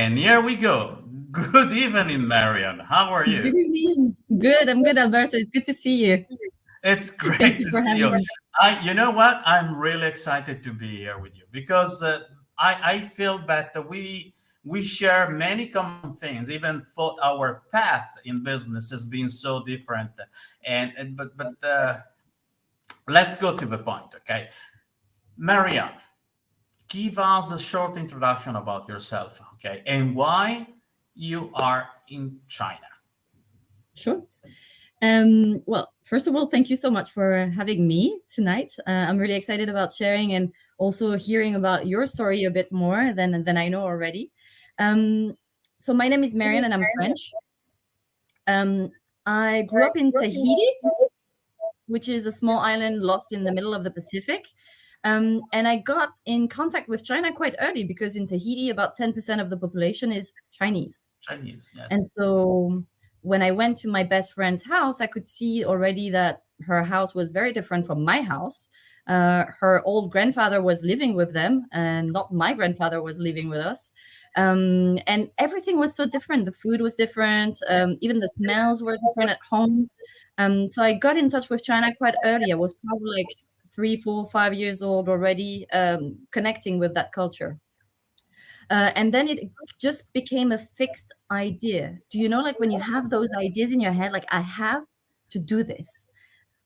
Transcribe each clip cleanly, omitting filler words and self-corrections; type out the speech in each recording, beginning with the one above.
And here we go. Good evening, Marion. How are Good you? evening. Good. I'm good, Alberto. It's good to see you. It's Thank great you to for see having you. me. You know what? I'm really excited to be here with you because I feel that we share many common things, even though our path in business has been so different. But let's go to the point, okay? Marion, give us a short introduction about yourself, okay, and why you are in China. Sure. Well, first of all, thank you so much for having me tonight. I'm really excited about sharing and also hearing about your story a bit more than I know already. Um, so my name is Marion and I'm French. Um, I grew up in Tahiti, which is a small island lost in the middle of the Pacific. And I got in contact with China quite early because in Tahiti, about 10% of the population is Chinese. Chinese, And yes. so when I went to my best friend's house, I could see already that her house was very different from my house. Her old grandfather was living with them, and not my grandfather was living with us. And everything was so different. The food was different. Even the smells were different at home. So I got in touch with China quite early. I was probably like 3, 4, 5 years old already, connecting with that culture. And then it just became a fixed idea. Do you know, like when you have those ideas in your head, like I have to do this,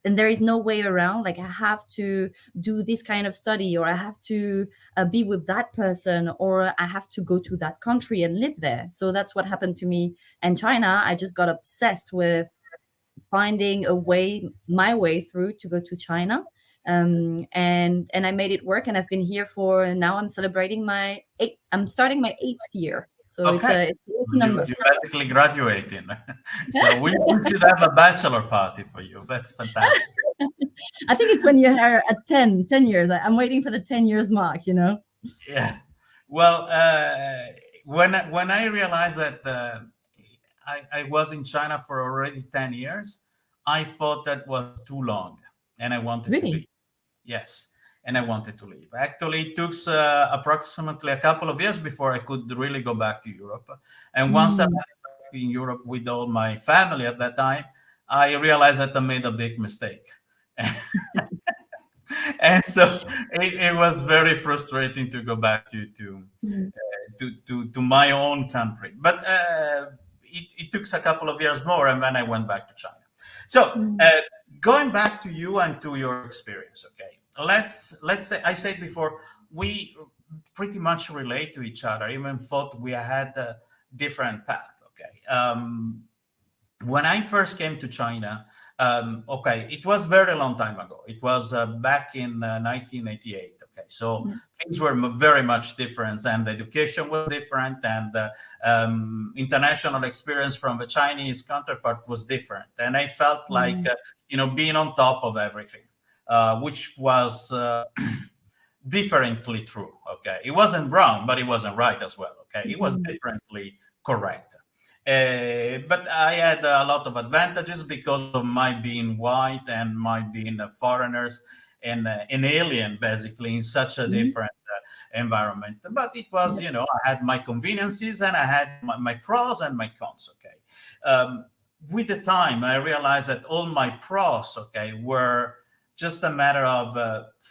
and there is no way around. Like I have to do this kind of study, or I have to be with that person, or I have to go to that country and live there. So that's what happened to me in China. I just got obsessed with finding a way, my way through to go to China. And I made it work, and I've been here for now. I'm celebrating my eight. I'm starting my 8th year, so Okay. it's a lucky You number. you basically graduating. So we should have a bachelor party for you. That's fantastic. I think it's when you're at 10 years. I'm waiting for the 10 years mark. Yeah. Well, when I realized that I was in China for already 10 years, I thought that was too long, and I wanted to Really. leave. Yes, and I wanted to leave. Actually, it took approximately a couple of years before I could really go back to Europe. And once I Mm. went back in Europe with all my family at that time, I realized that I made a big mistake. And so it was very frustrating to go back Mm. to my own country. But it took a couple of years more, and then I went back to China. So Mm. going back to you and to your experience, okay. Let's say I said before we pretty much relate to each other, even thought we had a different path. Okay. When I first came to China, okay, it was very long time ago. It was back in 1988. Okay, so Yeah. things were very much different, and the education was different, and the international experience from the Chinese counterpart was different. And I felt like, Mm. being on top of everything, which was differently true. Okay, it wasn't wrong, but it wasn't right as well. Okay, it was Mm. differently correct. But I had a lot of advantages because of my being white and my being a foreigners and an alien, basically, in such a Mm. different environment. But it was, Yeah. I had my conveniences and I had my pros and my cons. Okay. With the time, I realized that all my pros, okay, were just a matter of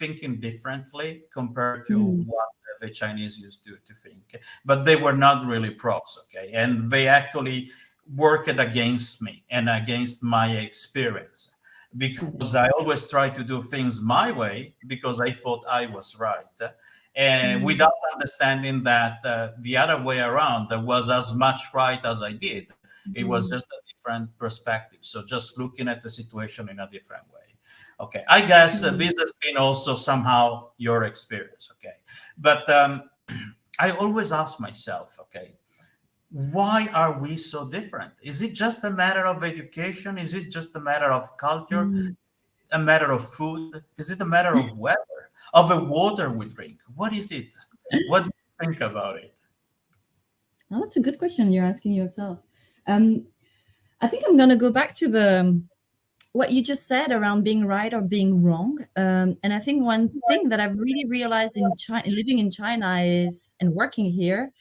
thinking differently compared to Mm. what the Chinese used to think, but they were not really pros, okay, and they actually worked against me and against my experience Okay. because I always tried to do things my way because I thought I was right, and Mm. without understanding that the other way around there was as much right as I did. It was Mm. just a different perspective. So just looking at the situation in a different way. Okay, I guess Mm. this has been also somehow your experience. Okay, but I always ask myself, okay, why are we so different? Is it just a matter of education? Is it just a matter of culture? Mm. A matter of food? Is it a matter of weather? Of the water we drink? What is it? What do you think about it? Well, that's a good question you're asking yourself. Um, I think I'm gonna go back to the what you just said around being right or being wrong. And I think one thing that I've really realized in China, living in China, is and working here,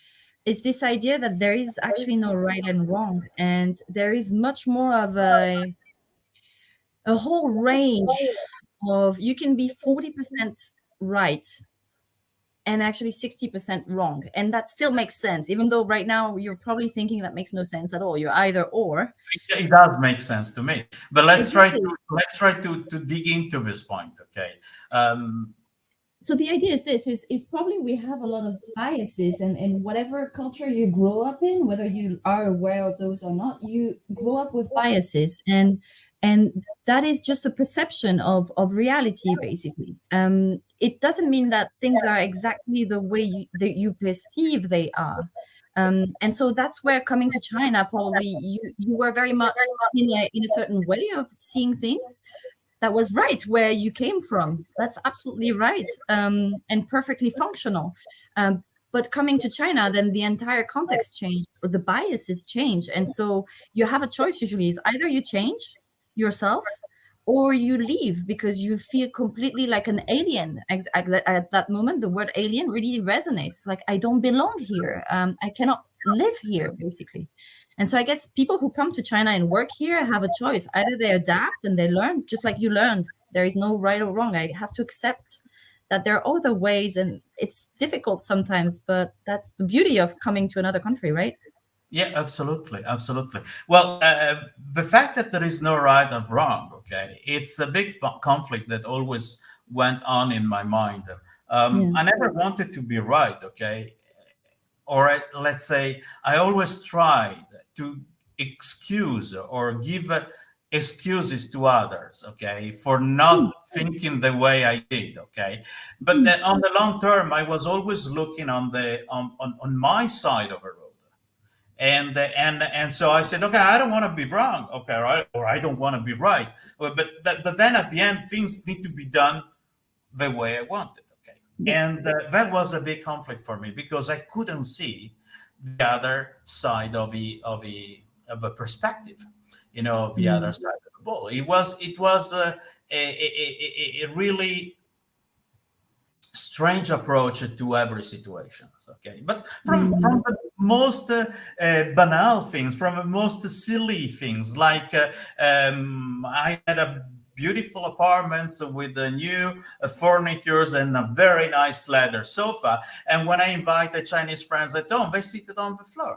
is this idea that there is actually no right and wrong, and there is much more of a whole range of, you can be 40% right and actually 60% wrong, and that still makes sense, even though right now you're probably thinking that makes no sense at all. You're either or. It does make sense to me, but Exactly. let's try to dig into this point. Okay. um, So the idea is this, is probably we have a lot of biases, and whatever culture you grow up in, whether you are aware of those or not, you grow up with biases, and that is just a perception of reality, basically. It doesn't mean that things are exactly the way that you perceive they are. And so that's where, coming to China, probably you were very much in a certain way of seeing things that was right where you came from. That's absolutely right, and perfectly functional. But coming to China, then the entire context changed, or the biases change, and so you have a choice. Usually, is either you change yourself or you leave because you feel completely like an alien. At that moment, the word alien really resonates. Like, I don't belong here. I cannot live here, basically. And so I guess people who come to China and work here have a choice. Either they adapt and they learn, just like you learned. There is no right or wrong. I have to accept that there are other ways, and it's difficult sometimes, but that's the beauty of coming to another country, right? Yeah, absolutely, absolutely. Well, the fact that there is no right or wrong, okay, it's a big conflict that always went on in my mind. Yeah. I never wanted to be right, okay, or let's say I always tried to excuse or give excuses to others, okay, for Hmm. not thinking the way I did, okay. But Hmm. then on the long term, I was always looking on the on my side of the road, and so I said, okay, I don't want to be wrong, okay, right, or I don't want to be right, but then at the end, things need to be done the way I wanted, okay, Yeah. and that was a big conflict for me because I couldn't see the other side of a perspective, the Yeah. other side of the ball. It was a really strange approach to every situation, okay, but from Mm. the most banal things, from the most silly things, like I had a beautiful apartment with the new furnitures and a very nice leather sofa, and when I invited Chinese friends at home, they seated on the floor,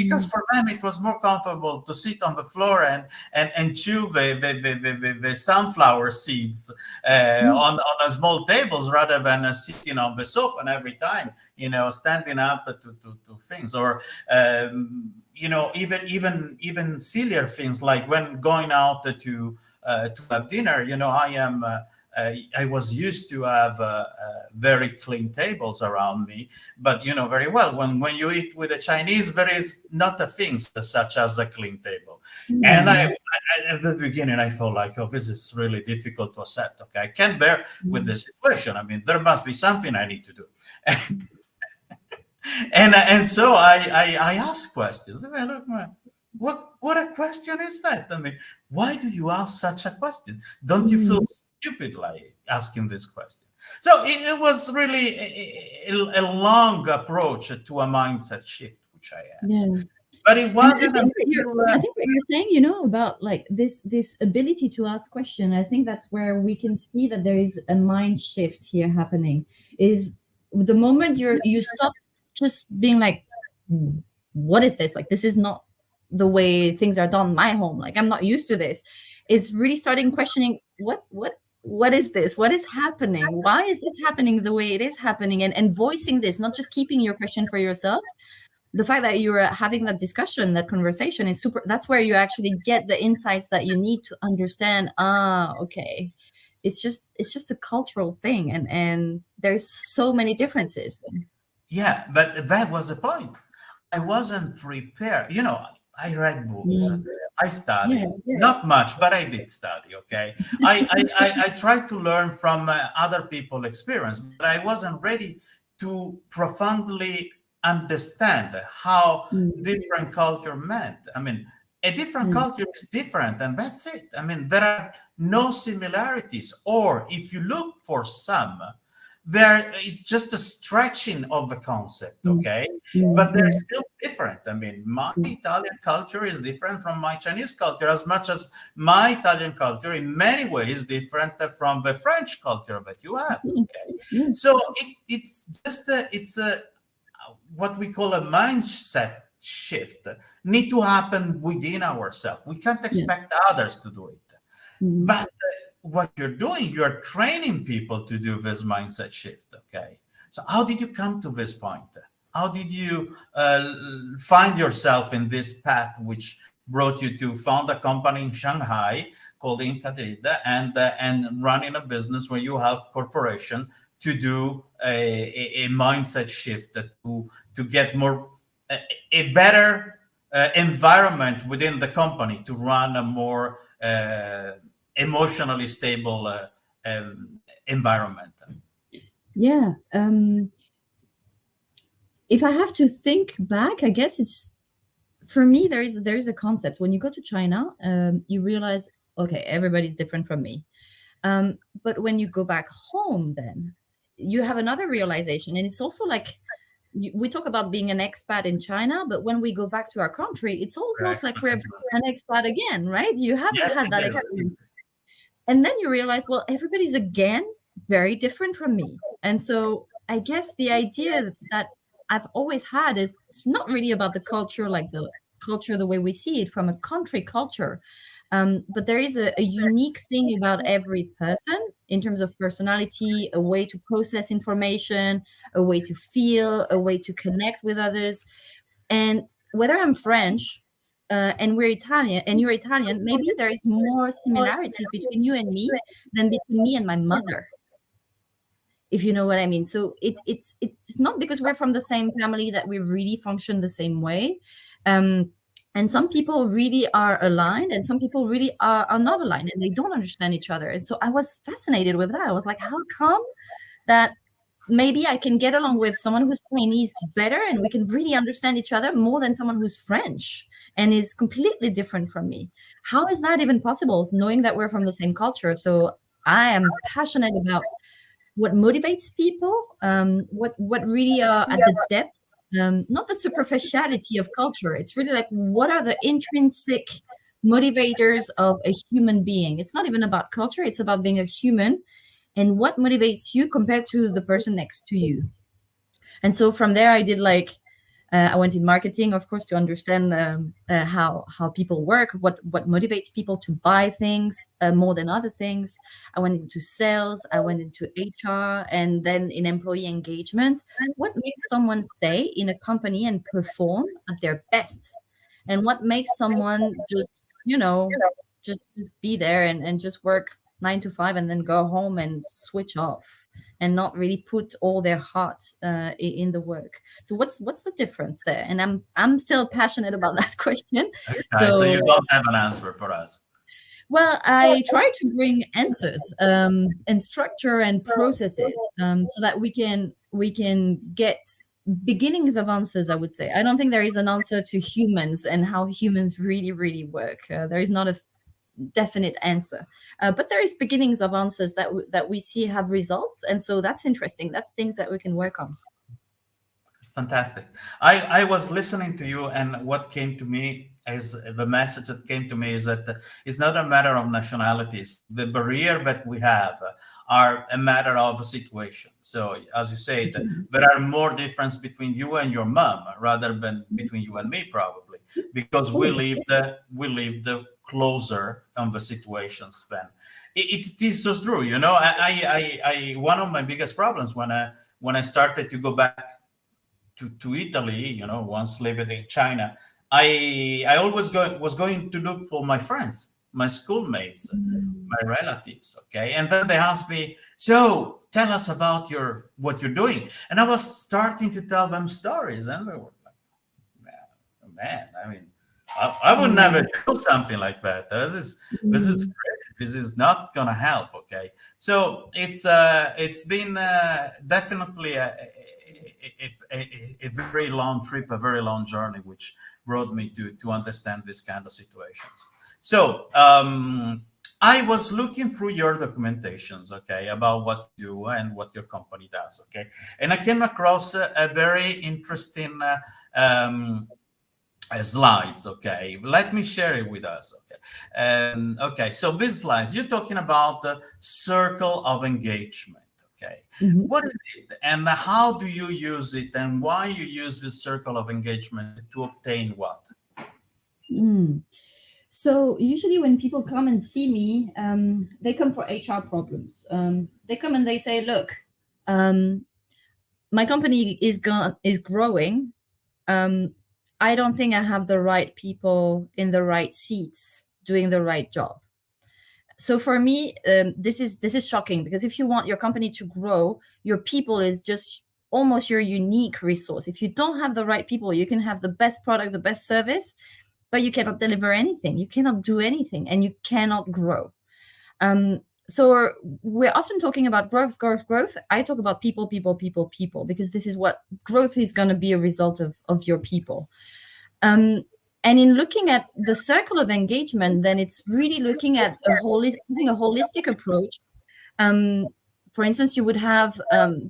because Mm. for them it was more comfortable to sit on the floor and chew the sunflower seeds Yeah. on a small tables rather than sitting on the sofa and every time, standing up to things, or even sillier things like when going out to have dinner. I was used to have very clean tables around me, but very well, when you eat with a Chinese, there is not a thing such as a clean table. And Yeah. at the beginning, I felt like, oh, this is really difficult to accept. Okay, I can't bear with Mm. the situation. I mean, there must be something I need to do. And so I ask questions. I mean, look, what a question is that? I mean, why do you ask such a question? Don't you feel Mm. stupid like asking this question? So it was really a long approach to a mindset shift which I had, Yeah. but it And wasn't until I think what you're saying, about like this ability to ask question, I think that's where we can see that there is a mind shift here happening. Is the moment you stop just being like, "Hmm, what is this? Like, this is not the way things are done in my home. Like, I'm not used to this." Is really starting questioning, what is this? What is happening? Why is this happening the way it is happening? And voicing this, not just keeping your question for yourself. The fact that you're having that discussion, that conversation, is super. That's where you actually get the insights that you need to understand. Okay, it's just a cultural thing, and there's so many differences. yeah, but that was the point. I wasn't prepared. I read books. Mm. I Yeah. studied. Not much, but I did study. Okay, I tried to learn from other people's experience, but I wasn't ready to profoundly understand how Mm. different culture meant. I mean, a different Yeah. culture is different, and that's it. I mean, there are no similarities, or if you look for some, it's just a stretching of the concept, Mm. okay? Mm. But they're Mm. still different. I mean, my Mm. Italian culture is different from my Chinese culture, as much as my Italian culture in many ways different from the French culture that you have, okay? Yeah. So it's just it's a what we call a mindset shift need to happen within ourselves. We can't Yeah. expect others to do it. Mm. But what you're doing, you're training people to do this mindset shift. Okay. So how did you come to this point? How did you find yourself in this path, which brought you to found a company in Shanghai called Intadid and running a business where you help corporation to do a mindset shift to get more a better environment within the company to run a more emotionally stable environment. Yeah. If I have to think back, I guess it's for me. There is a concept when you go to China, you realize, okay, everybody's different from me. But when you go back home, then you have another realization, and it's also like we talk about being an expat in China, but when we go back to our country, it's almost like we're an expat again, right? You haven't Yes, had that it is. experience. And then you realize, well, everybody's again very different from me. And so I guess the idea that I've always had is it's not really about the culture, like the culture the way we see it from a country culture. But there is a unique thing about every person in terms of personality, a way to process information, a way to feel, a way to connect with others. And whether I'm French and we're Italian and you're Italian, maybe there is more similarities between you and me than between me and my mother, if you know what I mean. So it's not because we're from the same family that we really function the same way. And some people really are aligned and some people really are not aligned and they don't understand each other. And so I was fascinated with that. I was like, how come that maybe I can get along with someone who's Chinese better and we can really understand each other more than someone who's French and is completely different from me? How is that even possible, knowing that we're from the same culture? So I am passionate about what motivates people, what really are at the depth, not the superficiality of culture. It's really like what are the intrinsic motivators of a human being. It's not even about culture, it's about being a human and what motivates you compared to the person next to you. And so from there I did like I went in marketing, of course, to understand how people work, what motivates people to buy things more than other things. I went into sales, I went into HR, and then in employee engagement. What makes someone stay in a company and perform at their best? And what makes someone just, just be there and just work 9 to 5 and then go home and switch off and not really put all their heart in the work. So what's the difference there? And I'm still passionate about that question. Okay, So so you don't have an answer for us. well, I try to bring answers and structure and processes so that we can get beginnings of answers. I would say I don't think there is an answer to humans and how humans really work. There is not a definite answer, but there is beginnings of answers that we see have results, and so that's interesting. That's things that we can work on. It's fantastic. I was listening to you, and what came to me is the message that came to me is that it's not a matter of nationalities. The barrier that we have are a matter of situation. So, as you say, there are more difference between you and your mom rather than between you and me, probably, because we lived closer on the situations then. It is so true. I one of my biggest problems when I started to go back to Italy, once living in China, I always was going to look for my friends, my schoolmates, my relatives. Okay, and then they asked me, "So tell us about what you're doing," and I was starting to tell them stories, and they were like, "Man, I mean, I would never do something like that. This is crazy. This is not gonna help." Okay, so it's been definitely a very long trip, a very long journey, which brought me to understand this kind of situations. So I was looking through your documentations, okay, about what you do and what your company does, okay, and I came across a very interesting um, slides. Okay, let me share it with us. Okay, okay. So these slides, you're talking about the circle of engagement. Okay, Mhm. what is it, and how do you use it, and why you use this circle of engagement to obtain what? Mm. So usually when people come and see me, they come for HR problems. They come and they say, "Look, um, my company is growing. I don't think I have the right people in the right seats doing the right job." So for me, this is shocking, because if you want your company to grow, your people is just almost your unique resource. If you don't have the right people, you can have the best product, the best service, but you cannot deliver anything. You cannot do anything, and you cannot grow. Um, so we're often talking about growth, growth, growth. I talk about people, people, people, people, because this is what growth is going to be, a result of your people. Um, and in looking at the circle of engagement, then it's really looking at having a holistic approach. Um, for instance, you would have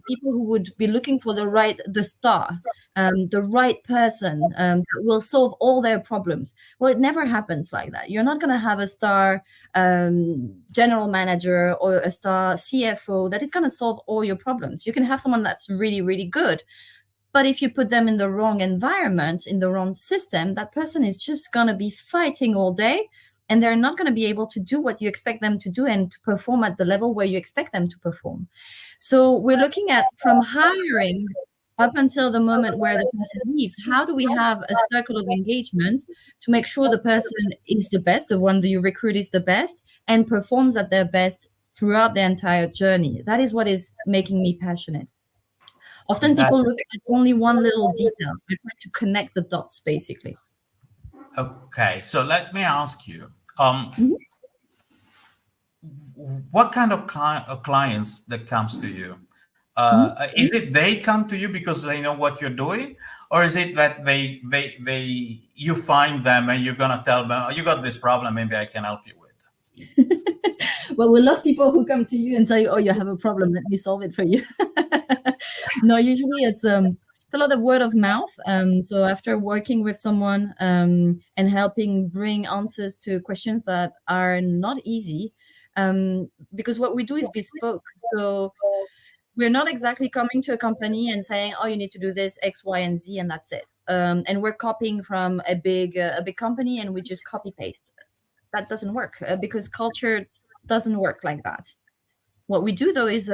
people who would be looking for the star, the right person that will solve all their problems. Well, it never happens like that. You're not going to have a star general manager or a star CFO that is going to solve all your problems. You can have someone that's really, really good, but if you put them in the wrong environment, in the wrong system, that person is just going to be fighting all day, and they're not going to be able to do what you expect them to do and to perform at the level where you expect them to perform. So we're looking at, from hiring up until the moment where the person leaves, how do we have a circle of engagement to make sure the person is the best, the one that you recruit is the best, and performs at their best throughout the entire journey? That is what is making me passionate. Often people Fantastic. look at only one little detail. I try to connect the dots, basically. Okay, so let me ask you, Mhm. what kind of clients that comes to you? Mhm. Is it they come to you because they know what you're doing, or is it that they you find them and you're gonna tell them, oh, you got this problem, maybe I can help you with? Well, we love people who come to you and tell you, "Oh, you have a problem. Let me solve it for you." No, usually it's a lot of word of mouth. So after working with someone and helping bring answers to questions that are not easy, because what we do is bespoke. So we're not exactly coming to a company and saying, "Oh, you need to do this X, Y, and Z, and that's it." And we're copying from a big company, and we just copy paste. That doesn't work, because culture doesn't work like that. What we do, though, is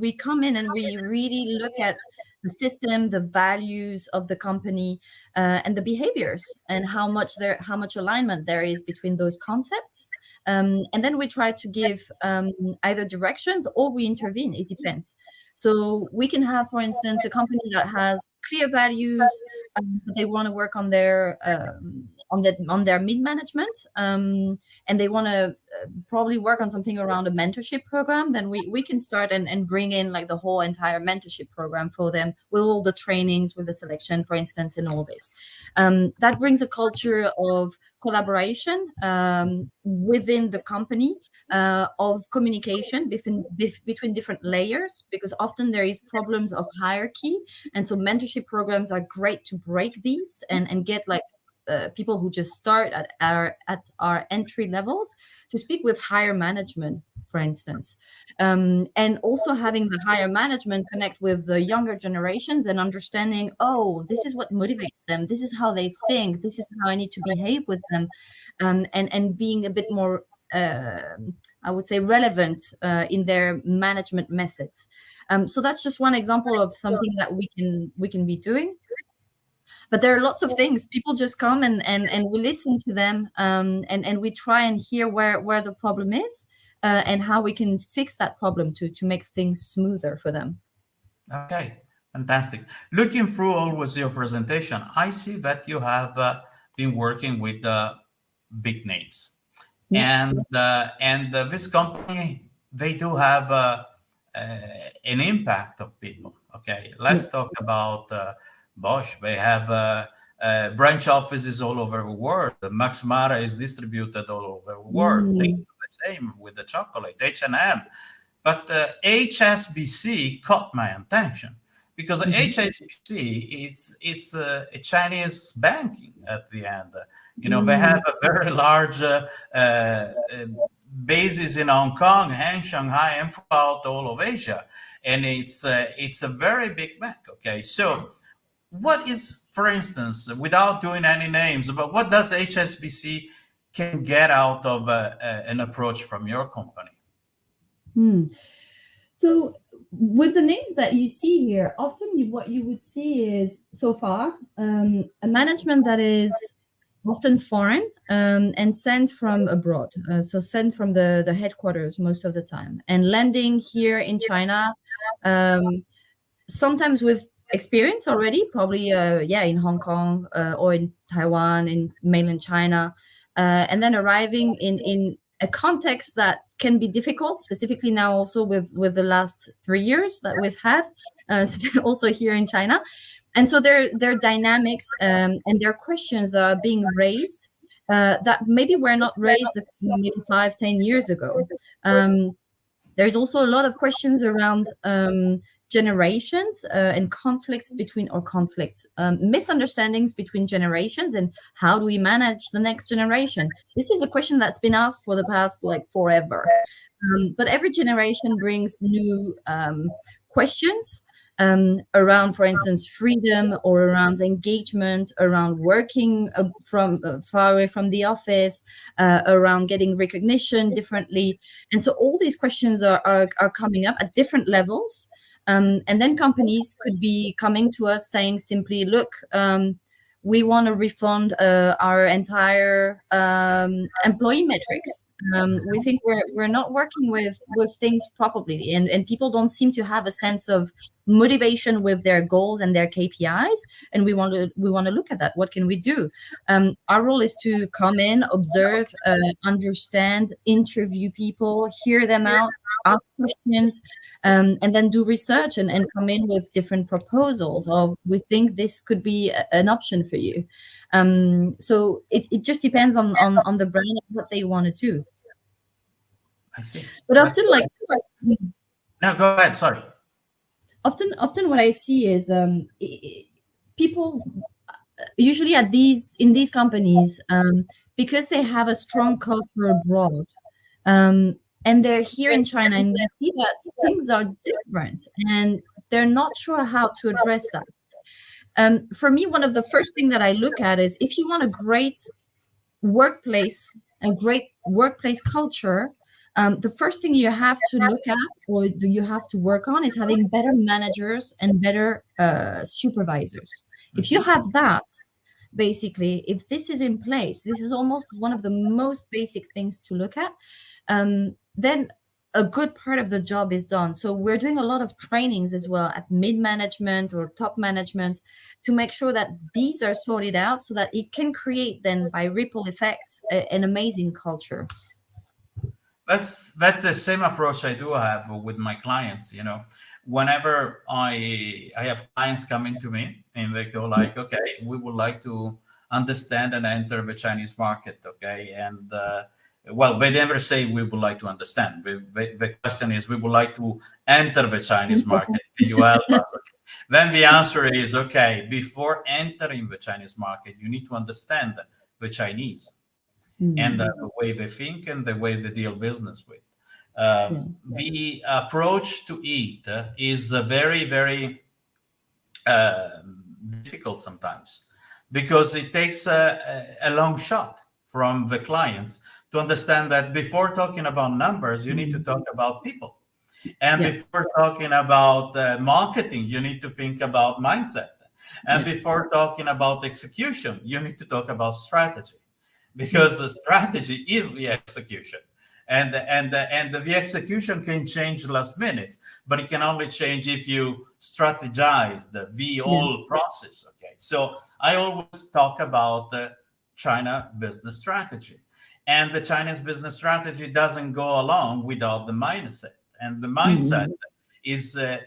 we come in and we really look at the system, the values of the company, and the behaviors, and how much alignment there is between those concepts. And then we try to give either directions, or we intervene. It depends. So we can have, for instance, a company that has clear values, but they want to work on their mid management, and they want to probably work on something around a mentorship program. Then we can start and bring in like the whole entire mentorship program for them, with all the trainings, with the selection, for instance, and all this. That brings a culture of collaboration within the company, of communication between different layers, because often there is problems of hierarchy, and so mentorship programs are great to break these and get like people who just start at our entry levels to speak with higher management, for instance, and also having the higher management connect with the younger generations and understanding, oh, this is what motivates them, this is how they think, this is how I need to behave with them, and being a bit more I would say relevant in their management methods. So that's just one example of something that we can be doing. But there are lots of things. People just come and we listen to them, and we try and hear where the problem is, and how we can fix that problem to make things smoother for them. Okay, fantastic. Looking through always your presentation, I see that you have been working with big names, Yeah. and this company, they do have an impact of people. Okay, Yeah. let's talk about Bosch. They have branch offices all over the world. Max Mara is distributed all over the world. Mm. same with the chocolate, H&M. But HSBC caught my attention because HSBC, it's a Chinese banking at the end. They have a very large bases in Hong Kong and Shanghai and throughout all of Asia, and it's a very big bank. Okay, so what is, for instance, without doing any names, but what does HSBC can get out of an approach from your company? So with the names that you see here, often what you would see is, so far, a management that is often foreign and sent from abroad. So sent from the headquarters most of the time, and landing here in China, sometimes with experience already, probably in Hong Kong or in Taiwan, in mainland China, and then arriving in a context that can be difficult, specifically now also with the last 3 years that we've had, also here in China. And so their dynamics and their questions that are being raised that maybe were not raised maybe 5-10 years ago. There's also a lot of questions around generations and misunderstandings between generations, and how do we manage the next generation? This is a question that's been asked for the past forever. But every generation brings new questions around, for instance, freedom, or around engagement, around working from far away from the office, around getting recognition differently. And so all these questions are coming up at different levels. And then companies could be coming to us saying simply, look, we want to refund our entire employee metrics. We think we're not working with things properly, and people don't seem to have a sense of motivation with their goals and their KPIs. And we want to look at that. What can we do? Our role is to come in, observe, understand, interview people, hear them out, ask questions, and then do research and come in with different proposals of, we think this could be an option for you. So it just depends on the brand and what they want to do. I see. But often, no, go ahead. Sorry. Often what I see is people usually in these companies, because they have a strong culture abroad, and they're here in China, and they see that things are different, and they're not sure how to address that. For me, one of the first things that I look at is, if you want a great workplace, a great workplace culture, the first thing you have to look at, or you have to work on, is having better managers and better supervisors. If you have that, basically, if this is in place, this is almost one of the most basic things to look at, then a good part of the job is done. So we're doing a lot of trainings as well at mid-management or top management to make sure that these are sorted out, so that it can create then, by ripple effects, an amazing culture. That's the same approach I do have with my clients. Whenever I have clients coming to me and they go like, okay, we would like to understand and enter the Chinese market. Okay. And well, they never say we would like to understand. The question is, we would like to enter the Chinese market. Can you help us? Okay. Then the answer is, okay, before entering the Chinese market, you need to understand the Chinese. And the way they think and the way they deal business with. The approach to it is very, very difficult sometimes, because it takes a long shot from the clients to understand that before talking about numbers, you need to talk about people. And before talking about marketing, you need to think about mindset. And before talking about execution, you need to talk about strategy. Because the strategy is the execution, and the execution can change last minute, but it can only change if you strategize the whole process. Okay, so I always talk about the China business strategy, and the Chinese business strategy doesn't go along without the mindset, and the mindset is the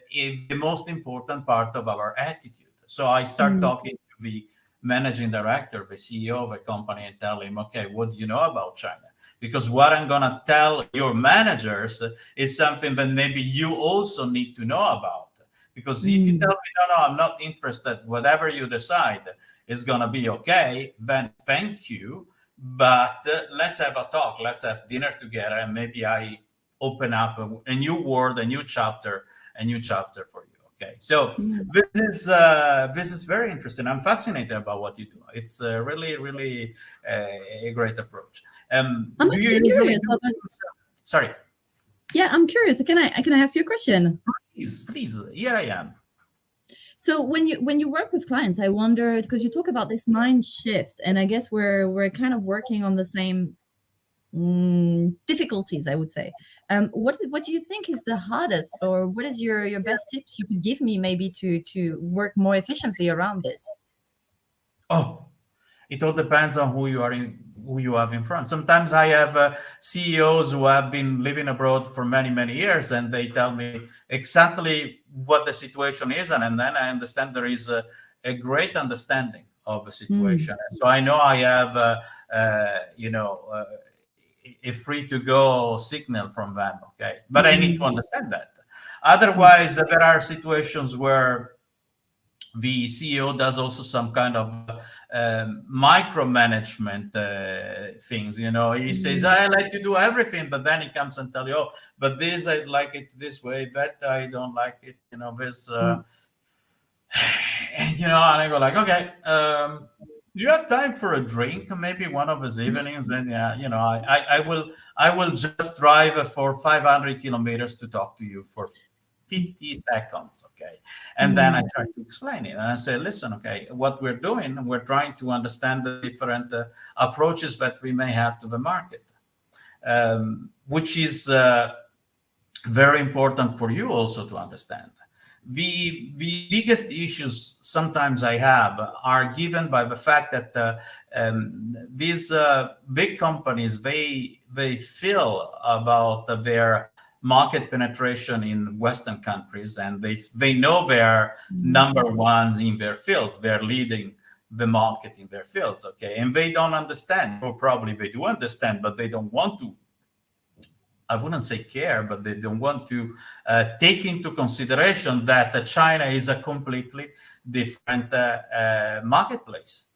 most important part of our attitude. So I start talking to the managing director, the CEO of a company, and tell him, okay, what do you know about China? Because what I'm going to tell your managers is something that maybe you also need to know about. Because if you tell me, no, I'm not interested, whatever you decide is going to be okay, then thank you. But let's have a talk. Let's have dinner together. And maybe I open up a new world, a new chapter for you. Okay. So this is very interesting. I'm fascinated about what you do. It's really, really a great approach. I'm Do you usually curious. Sorry. Yeah, I'm curious. Can I ask you a question? Please. Here I am. So when you work with clients, I wondered, because you talk about this mind shift, and I guess we're kind of working on the same difficulties, I would say. What do you think is the hardest, or what is your best tips you could give me maybe to work more efficiently around this? Oh, it all depends on who you have in front. Sometimes I have CEOs who have been living abroad for many, many years, and they tell me exactly what the situation is, and then I understand there is a great understanding of the situation. So I know I have, a free to go signal from them. Okay, but I need to understand that. Otherwise, there are situations where the CEO does also some kind of micromanagement things. He says, I like to do everything, but then he comes and tell you, oh, but this I like it this way, that I don't like it. This, and I go like, okay, do you have time for a drink? Maybe one of his evenings. And I will just drive for 500 kilometers to talk to you for 50 seconds, okay? And then I try to explain it. And I say, listen, okay, what we're doing, we're trying to understand the different approaches that we may have to the market, which is very important for you also to understand. The biggest issues sometimes I have are given by the fact that these big companies, they feel about their market penetration in Western countries, and they know they're number one in their fields. They're leading the market in their fields, okay? And they don't understand, or probably they do understand, but they don't want to, I wouldn't say care, but they don't want to take into consideration that China is a completely different marketplace.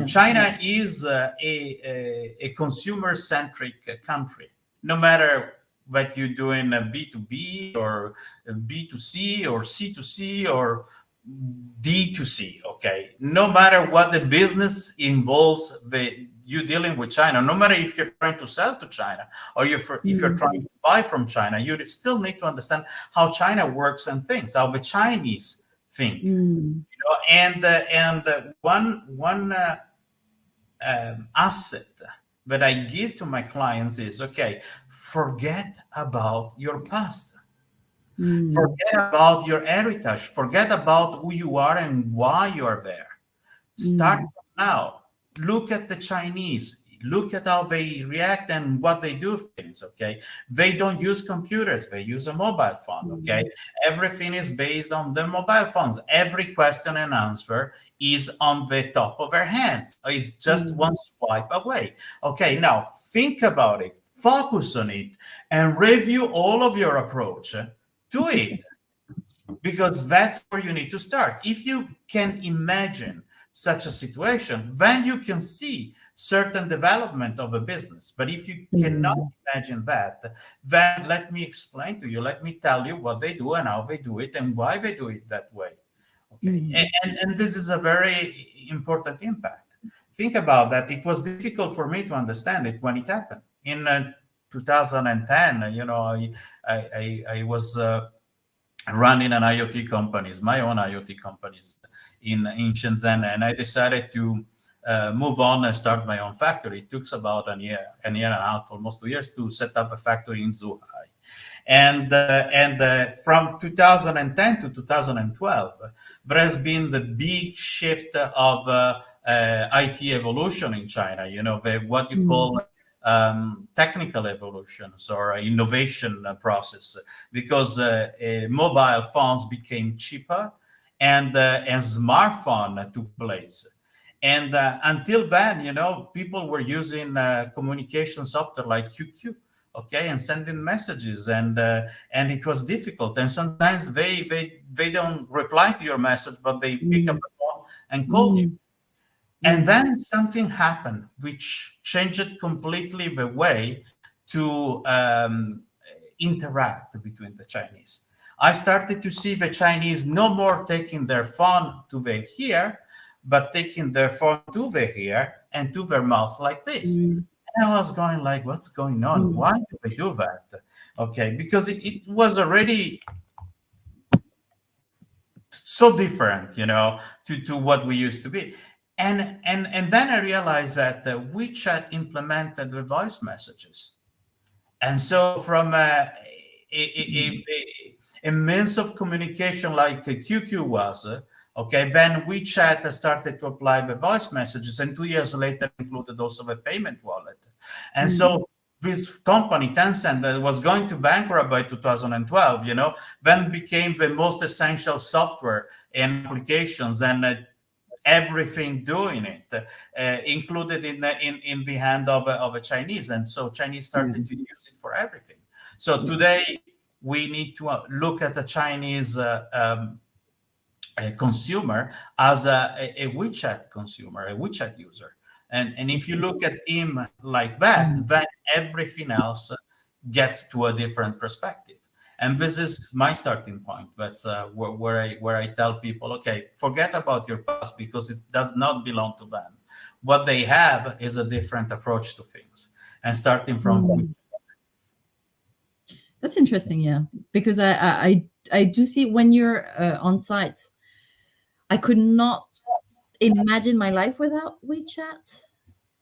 China is a consumer-centric country. No matter what you do in B2B or B2C or C2C or D2C, okay? No matter what the business involves, you dealing with China, no matter if you're trying to sell to China or if you're trying to buy from China, you still need to understand how China works and thinks, how the Chinese think. And one asset that I give to my clients is, okay, forget about your past. Forget about your heritage. Forget about who you are and why you are there. Start from now. Look at the Chinese. Look at how they react and what they do things, okay? They don't use computers. They use a mobile phone, okay? Everything is based on the mobile phones. Every question and answer is on the top of their hands. It's just one swipe away. Okay, now think about it. Focus on it and review all of your approach to it, because that's where you need to start. If you can imagine such a situation, then you can see certain development of a business. But if you cannot imagine that, then let me explain to you, let me tell you what they do and how they do it and why they do it that way. Okay. And this is a very important impact. Think about that. It was difficult for me to understand it when it happened. In 2010, I was running an IoT companies, my own IoT companies in Shenzhen, and I decided to move on and start my own factory. It took about a year and a half, almost 2 years, to set up a factory in Zhuhai. And from 2010 to 2012, there has been the big shift of IT evolution in China. What you call technical evolutions or innovation process, because mobile phones became cheaper and smartphone took place. And until then, people were using communication software like QQ, okay, and sending messages, and it was difficult. And sometimes they don't reply to your message, but they pick up Mm, the phone and call you. mm, And mm, then something happened which changed completely the way to interact between the Chinese. I started to see the Chinese no more taking their phone to their ear, but taking their phone to their ear and to their mouth like this. mm, And I was going like, what's going on? mm, Why do they do that? Okay, because it was already so different, to what we used to be. And then I realized that WeChat implemented the voice messages. And so from a means of communication like QQ was, okay, then WeChat started to apply the voice messages, and 2 years later included also the payment wallet. And mm, so this company, Tencent, that was going to bankrupt by 2012, then became the most essential software and applications, and everything doing it, included in the hand of a Chinese, and so Chinese yeah, started to use it for everything. So yeah, today we need to look at the Chinese a consumer as a WeChat consumer, a WeChat user, and if you look at him like that, mm, then everything else gets to a different perspective. And this is my starting point. That's where I tell people, okay, forget about your past because it does not belong to them. What they have is a different approach to things, and starting from mm. That's interesting, yeah, because I do see when you're on site, I could not imagine my life without WeChat.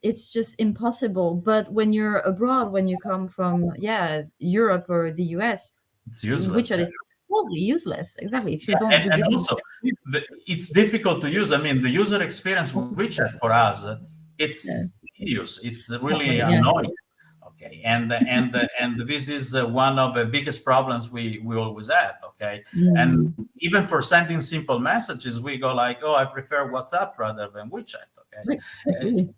It's just impossible. But when you're abroad, when you come from, yeah, Europe or the US, it's useless. WeChat is totally useless. Exactly. If you Yeah, don't and, do and business, also it's difficult to use. I mean, the user experience with WeChat for us, yeah, it's tedious. It's really yeah. annoying. Okay, and this is one of the biggest problems we always have. Okay, and Mm, even for sending simple messages, we go like, oh, I prefer WhatsApp rather than WeChat. Okay, right, Uh, absolutely.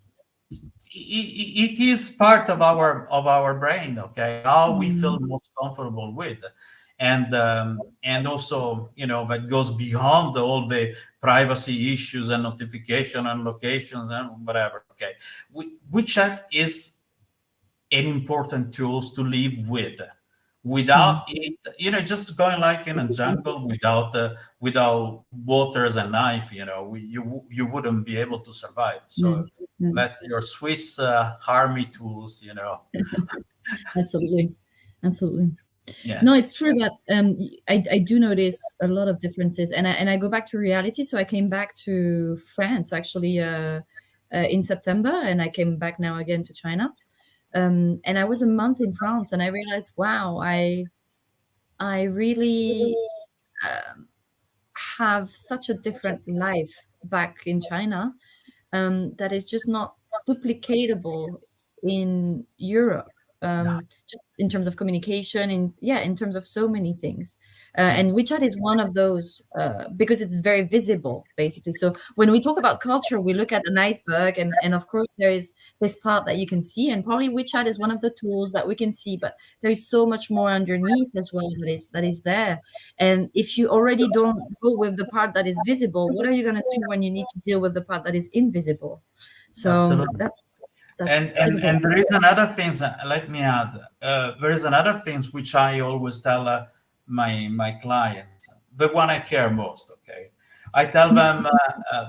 it is part of our brain, okay, how we feel Mm, most comfortable with, and also that goes beyond all the privacy issues and notification and locations and whatever. Okay, WeChat is an important tools to live with. mm, Without it, just going like in a jungle without waters and knife, you wouldn't be able to survive. So mm, mm. that's your Swiss army tools. Absolutely. Absolutely. Yeah. No, it's true that I do notice a lot of differences, and I go back to reality. So I came back to France actually in September, and I came back now again to China. And I was a month in France, and I realized, wow, I really um, have such a different life back in China that is just not duplicatable in Europe. Yeah. Just in terms of communication, in terms of so many things, Yeah. and WeChat is one of those because it's very visible, basically. So when we talk about culture, we look at an iceberg, and of course there is this part that you can see, and probably WeChat is one of the tools that we can see, but there is so much more underneath as well that is there. And if you already don't go with the part that is visible, what are you going to do when you need to deal with the part that is invisible? So Absolutely. that's And difficult. there is another things. Let me add. There is another things which I always tell my clients, the one I care most. Okay, I tell them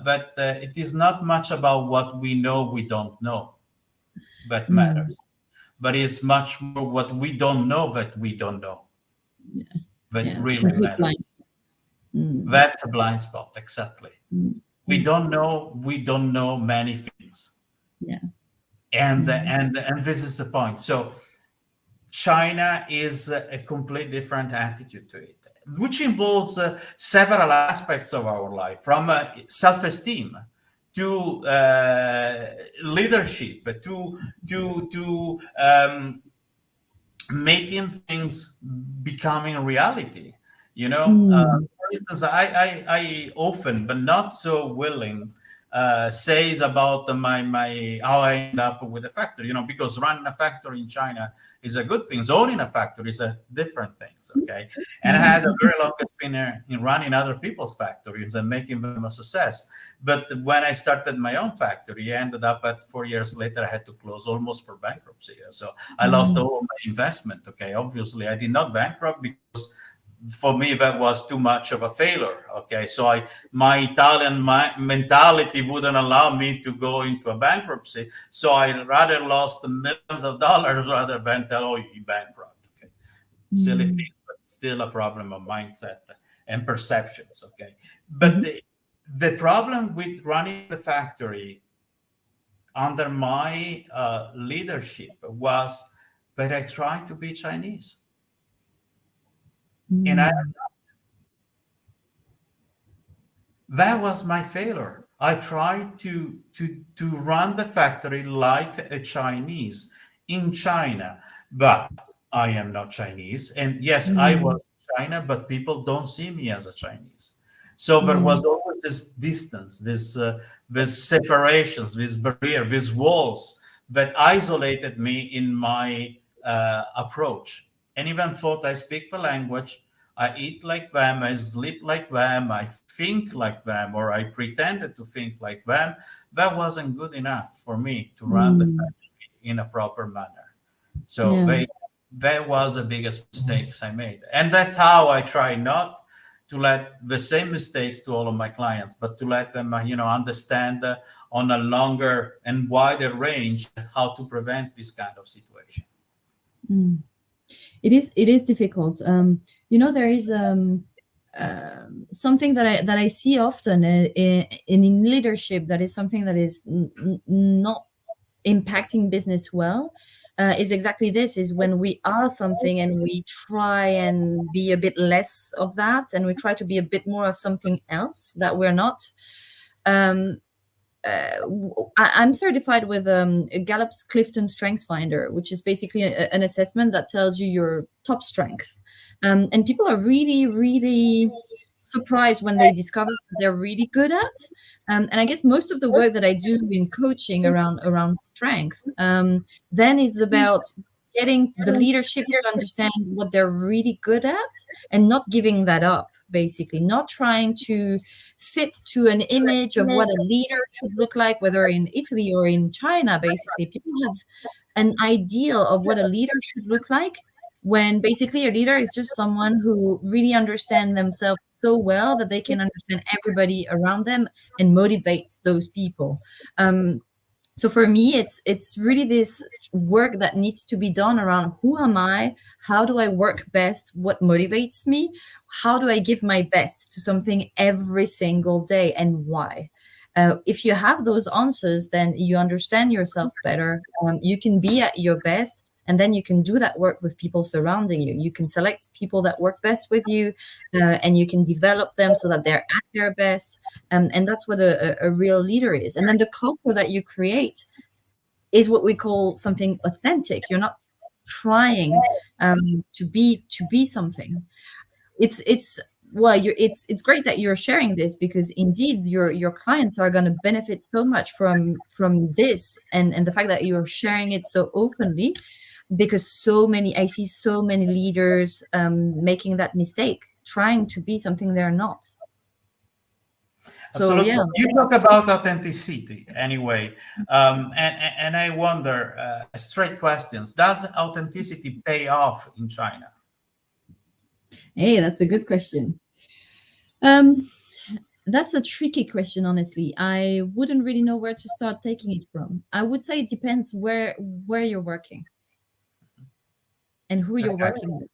that it is not much about what we know we don't know that Mm, matters, but it's much more what we don't know that we don't know yeah, that yeah, it's really complete blind. matters. Mm, That's a blind spot. Exactly. mm, We mm, don't know. We don't know many things, yeah, and yeah, and this is the point. So China is a complete different attitude to it, which involves several aspects of our life, from self-esteem to leadership to making things becoming reality. mm, For instance, I often, but not so willing, says about my how I end up with a factory. Because running a factory in China is a good thing. Owning a factory is a different thing. Okay, and I had a very long experience in running other people's factories and making them a success. But when I started my own factory, I ended up at 4 years later, I had to close almost for bankruptcy. So I lost all of my investment. Okay, obviously I did not bankrupt because for me that was too much of a failure. Okay, so my Italian mentality wouldn't allow me to go into a bankruptcy, so I rather lost millions of dollars rather than tell, oh, you bankrupt. Okay, silly thing, but still a problem of mindset and perceptions. Okay, but the problem with running the factory under my leadership was that I tried to be Chinese. And that was my failure. I tried to run the factory like a Chinese in China, but I am not Chinese. And yes, I was in China, but people don't see me as a Chinese. So there was always this distance, this separations, this barrier, these walls that isolated me in my approach. And even thought I speak the language, I eat like them, I sleep like them, I think like them, or I pretended to think like them. That wasn't good enough for me to run the family in a proper manner. So that was the biggest mistakes I made. And that's how I try not to let the same mistakes to all of my clients, but to let them, understand on a longer and wider range how to prevent this kind of situation. It is difficult. There is something that I see often in leadership, that is something that is not impacting business well, is exactly this: is when we are something and we try and be a bit less of that, and we try to be a bit more of something else that we're not. I'm certified with Gallup's Clifton Strengths Finder, which is basically an assessment that tells you your top strength. And people are really, really surprised when they discover that they're really good at. And I guess most of the work that I do in coaching around strength then is about getting the leadership to understand what they're really good at and not giving that up, basically, not trying to fit to an image of what a leader should look like, whether in Italy or in China. Basically, people have an ideal of what a leader should look like, when basically a leader is just someone who really understands themselves so well that they can understand everybody around them and motivates those people. So for me, it's really this work that needs to be done around who am I, how do I work best, what motivates me, how do I give my best to something every single day, and why. If you have those answers, then you understand yourself better. You can be at your best, and then you can do that work with people surrounding you. You can select people that work best with you, and you can develop them so that they're at their best. And that's what a real leader is. And then the culture that you create is what we call something authentic. You're not trying to be something. It's great that you're sharing this, because indeed your clients are going to benefit so much from this, and the fact that you're sharing it so openly, because I see so many leaders making that mistake, trying to be something they're not. So absolutely. You talk about authenticity anyway, and I wonder, straight questions: does authenticity pay off in China? Hey, that's a good question. That's a tricky question, honestly. I wouldn't really know where to start taking it from. I would say it depends where you're working and who you're working with.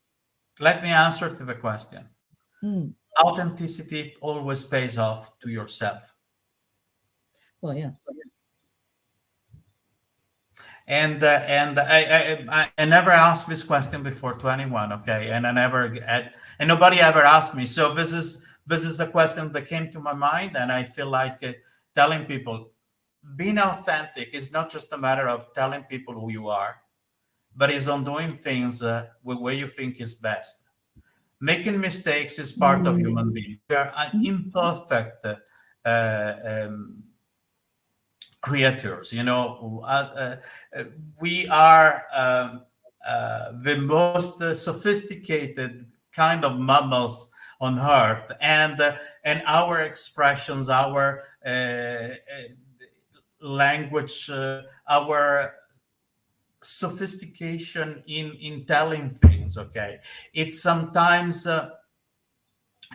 Let me answer to the question. Authenticity always pays off to yourself. Well, yeah. And I never asked this question before to anyone, okay? And nobody ever asked me. So this is a question that came to my mind, and I feel like telling people, being authentic is not just a matter of telling people who you are, but is on doing things the way you think is best. Making mistakes is part of human being. We are an imperfect creatures. We are the most sophisticated kind of mammals on Earth, and our expressions, our language, our sophistication in telling things. Okay, it's sometimes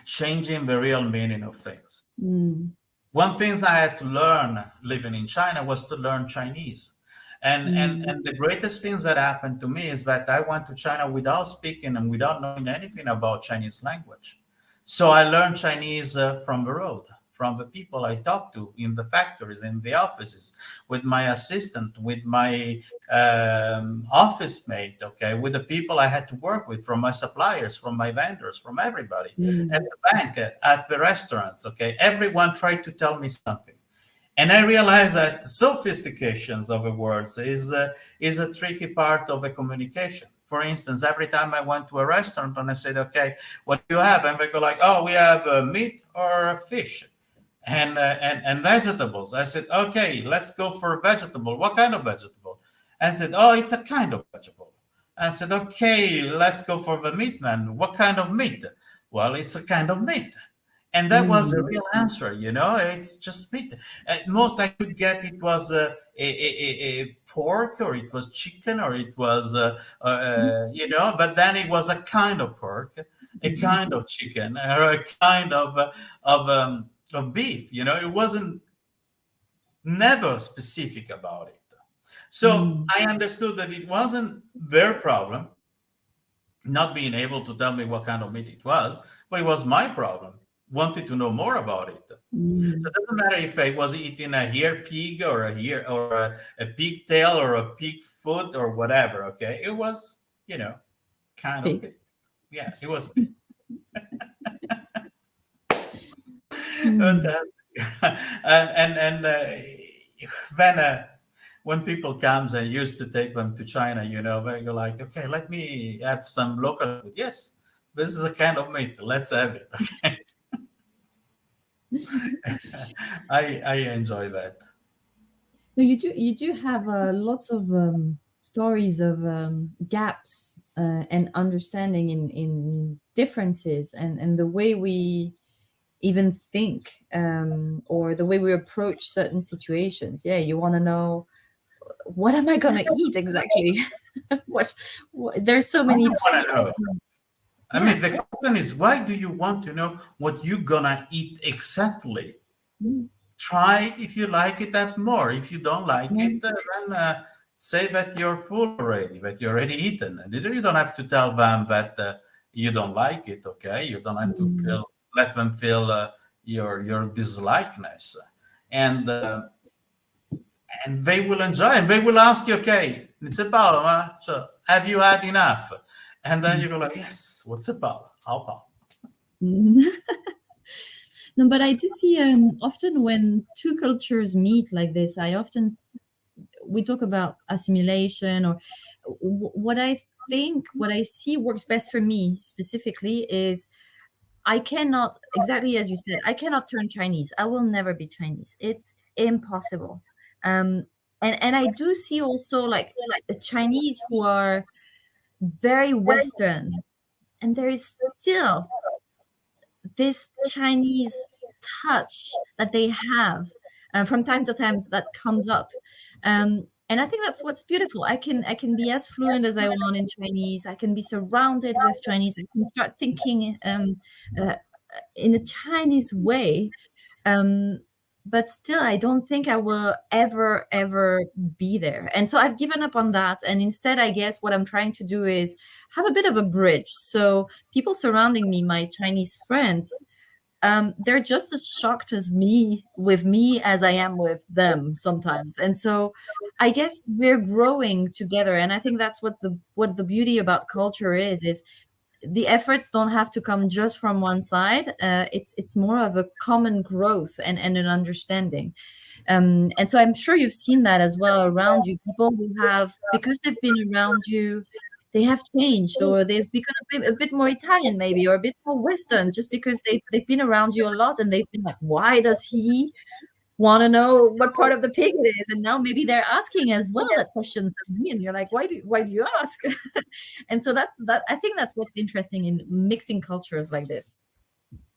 changing the real meaning of things. Mm. One thing that I had to learn living in China was to learn Chinese. And Mm. the greatest things that happened to me is that I went to China without speaking and without knowing anything about Chinese language. So I learned Chinese from the road, from the people I talked to in the factories, in the offices, with my assistant, with my office mate, okay, with the people I had to work with, from my suppliers, from my vendors, from everybody at Mm. the bank, at the restaurants, okay. Everyone tried to tell me something. And I realized that sophistications of the words is a tricky part of the communication. For instance, every time I went to a restaurant and I said, "Okay, what do you have?" and they go like, "Oh, we have meat or fish, and vegetables." I said, "Okay, let's go for vegetable. What kind of vegetable?" I said, "Oh, it's a kind of vegetable." I said, "Okay, let's go for the meat, man. What kind of meat?" "Well, it's a kind of meat." And that was the Mm. real answer. It's just meat. At most I could get, it was a pork, or it was chicken, or it was but then it was a kind of pork, a kind of chicken, or a kind of beef. It wasn't never specific about it. So Mm. I understood that it wasn't their problem not being able to tell me what kind of meat it was, but it was my problem. Wanted to know more about it. So Mm. it doesn't matter if I was eating a ear pig, or a pig tail, or a pig foot, or whatever. Okay, it was kind of Pig. pig. Yeah, it was pig. Mm. Fantastic. And then when people comes, I used to take them to China. They go like, "Okay, let me have some local food." Yes, this is a kind of meat. Let's have it. Okay. I enjoy that. No, you do have lots of stories of gaps and understanding in differences and the way we even think, or the way we approach certain situations. Yeah, you want to know, what am I gonna eat exactly? what there's so Why do many you want to types. know? I Yeah. mean, the question is, why do you want to know what you're gonna eat exactly? Mm. Try it. If you like it, have more. If you don't like Yeah. it, then say that you're full already, that you already eaten. And you don't have to tell them that you don't like it. Okay, you don't have to Mm. let them feel your dislikeness, and and they will enjoy. And they will ask you, "Okay, it's a Paolo, huh? So have you had enough?" And then you go like, "Yes, what's a Paolo? How Paolo?" Mm. No, but I do see often when two cultures meet like this, I often we talk about assimilation, or what I think, what I see works best for me specifically is I cannot, exactly as you said, I cannot turn Chinese. I will never be Chinese. It's impossible. Um, and I do see also like the Chinese who are very Western, and there is still this Chinese touch that they have from time to time that comes up. And I think that's what's beautiful. I can be as fluent as I want in Chinese. I can be surrounded with Chinese. I can start thinking uh, in a Chinese way. Um, but still, I don't think I will ever be there. And so I've given up on that. And instead, I guess what I'm trying to do is have a bit of a bridge. So people surrounding me, my Chinese friends, they're just as shocked as me with me as I am with them sometimes. And so I guess we're growing together. And I think that's what the beauty about culture is the efforts don't have to come just from one side. It's more of a common growth and an understanding. And so I'm sure you've seen that as well around you. People who have, because they've been around you, they have changed, or they've become a bit more Italian, maybe, or a bit more Western, just because they've been around you a lot, and they've been like, why does he? want to know what part of the pig it is, and now maybe they're asking as well that questions of me, and you're like, why do you ask? And so that I think that's what's interesting in mixing cultures like this.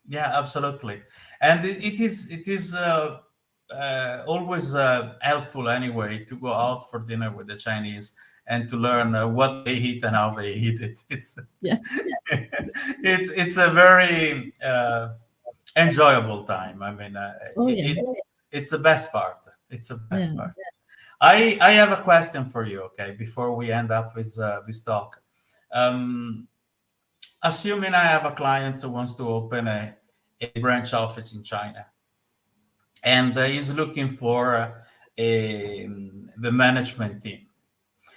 Yeah, absolutely. And it is always helpful anyway to go out for dinner with the Chinese and to learn what they eat and how they eat it. It's Yeah. it's a very enjoyable time. I mean, Oh yeah. it's the best part. It's the Yeah. best part. I have a question for you. Okay, before we end up with this talk. Um, Assuming I have a client who wants to open a branch office in China, and is looking for the management team,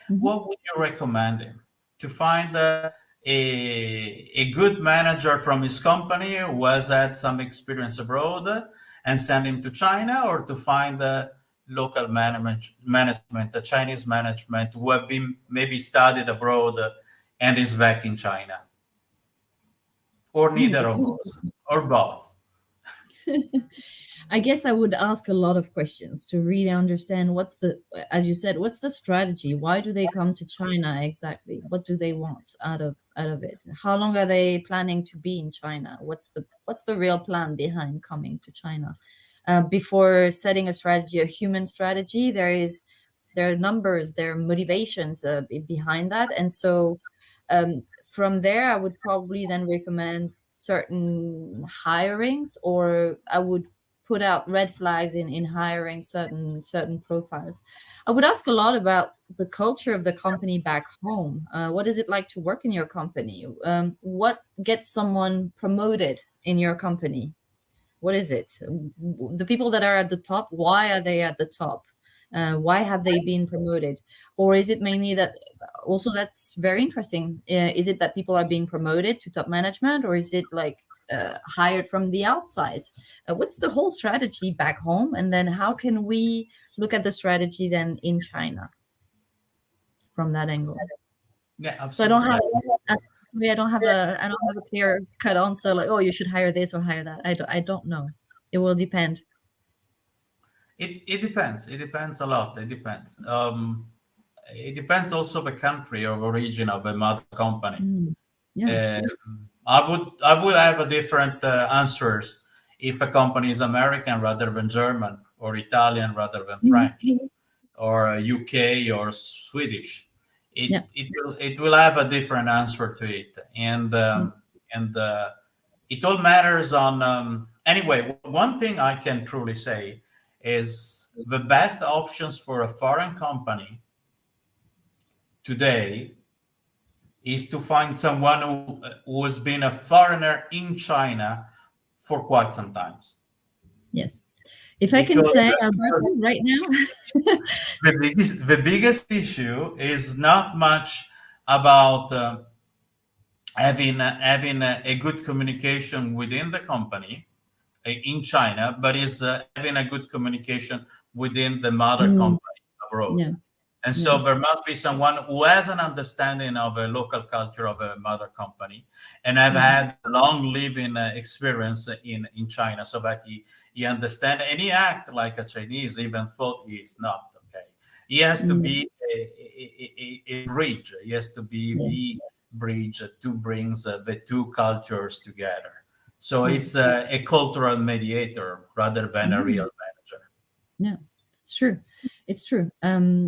Mhm. what would you recommend him? To find a good manager from his company who has had some experience abroad and send him to China, or to find a local management, a Chinese management who have been maybe studied abroad and is back in China, or neither That's of those, or both? I guess I would ask a lot of questions to really understand what's the, as you said, what's the strategy? Why do they come to China exactly? What do they want out of it? How long are they planning to be in China? What's the real plan behind coming to China? Before setting a strategy, a human strategy, there are numbers, there are motivations behind that, and so from there, I would probably then recommend certain hirings, or I would put out red flags in hiring certain profiles. I would ask a lot about the culture of the company back home. What is it like to work in your company? What gets someone promoted in your company? What is it? The people that are at the top, why are they at the top? Why have they been promoted? Or is it mainly that, also that's very interesting, is it that people are being promoted to top management, or is it like hired from the outside? What's the whole strategy back home, and then how can we look at the strategy then in China from that angle? Yeah, So I don't absolutely. have sorry, I don't have a clear cut answer like, oh, you should hire this or hire that. I don't know. It will depend. It depends. It depends a lot. It depends. It depends also the country or origin of a mother company. Mm. Yeah. Uh, I would have a different answers if a company is American rather than German, or Italian rather than French, Mhm. or UK or Swedish. Yeah. It will have a different answer to it, Mm. and it all matters on. Anyway, one thing I can truly say is the best options for a foreign company today is to find someone who has been a foreigner in China for quite some times. Yes. If I can Because say, Alberto, right now, the biggest issue is not much about having a good communication within the company in China, but is having a good communication within the mother mm, company abroad. yeah, And yeah, so there must be someone who has an understanding of a local culture of a mother company and have yeah, had long living experience in China, so that he understand and he act like a Chinese, even though he is not. Okay, he has to mm, be a bridge. He has to be yeah, the bridge to brings the two cultures together. So yeah. it's a cultural mediator rather than a real Mhm. manager. Yeah, it's true. It's true.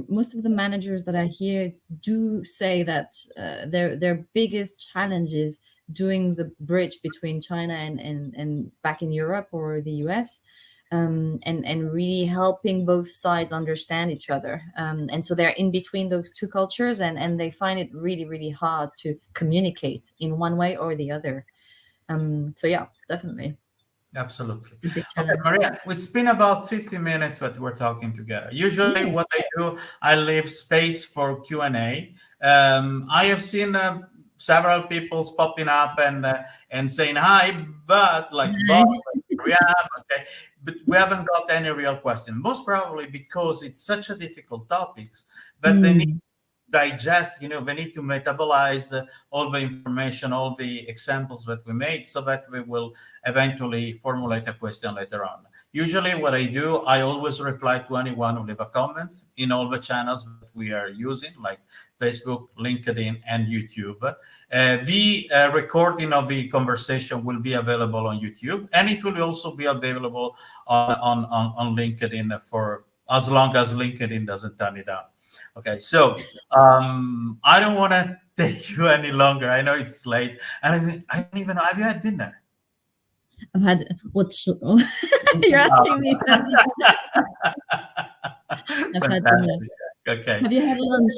Most of the managers that I hear do say that their biggest challenge is doing the bridge between China and back in Europe or the US, and really helping both sides understand each other. And so they're in between those two cultures, and they find it really, really hard to communicate in one way or the other. So yeah, definitely Absolutely. a big Okay, challenge. Maria, it's been about 50 minutes that we're talking together. Usually Yeah. what I do, I leave space for Q&A. I have seen several people popping up and saying hi, but like Bob, Right. Maria, okay, but we haven't got any real question. Most probably because it's such a difficult topics that they need Mm. digest, they need to metabolize all the information, all the examples that we made, so that we will eventually formulate a question later on. Usually what I do, I always reply to anyone who leave a comments in all the channels that we are using, like Facebook, LinkedIn, and YouTube. The recording of the conversation will be available on YouTube, and it will also be available on LinkedIn for as long as LinkedIn doesn't turn it down. Okay, so I don't want to take you any longer. I know it's late, and I don't even know. Have you had dinner? I've had what's you're asking me. I've had dinner. Fantastic. Okay. Have you had lunch?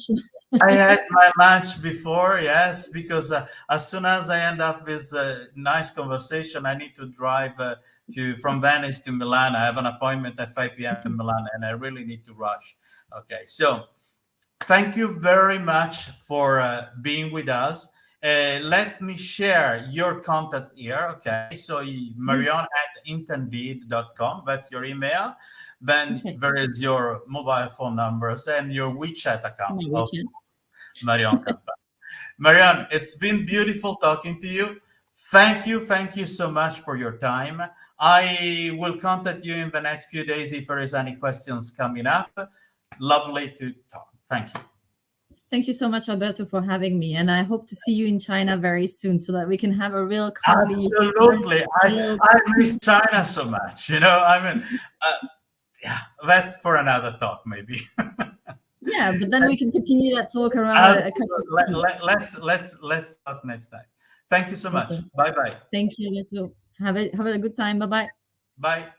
I had my lunch before, yes, because as soon as I end up with a nice conversation, I need to drive from Venice to Milan. I have an appointment at 5 p.m. in Milan, and I really need to rush. Okay, so thank you very much for being with us. Let me share your contact here. Okay, so marion@intended.com, that's your email. Then there is your mobile phone numbers and your WeChat account of Marion Campan. Marion, it's been beautiful talking to you. Thank you so much for your time. I will contact you in the next few days if there is any questions coming up. Lovely to talk. Thank you. Thank you so much, Alberto, for having me. And I hope to see you in China very soon so that we can have a real coffee. Absolutely. I miss China so much. I mean, yeah, that's for another talk, maybe. Yeah, but then we can continue that talk around a cup of tea. Let's talk next time. Thank you so much. Awesome. Bye-bye. Thank you, Alberto. Have a good time. Bye-bye. Bye.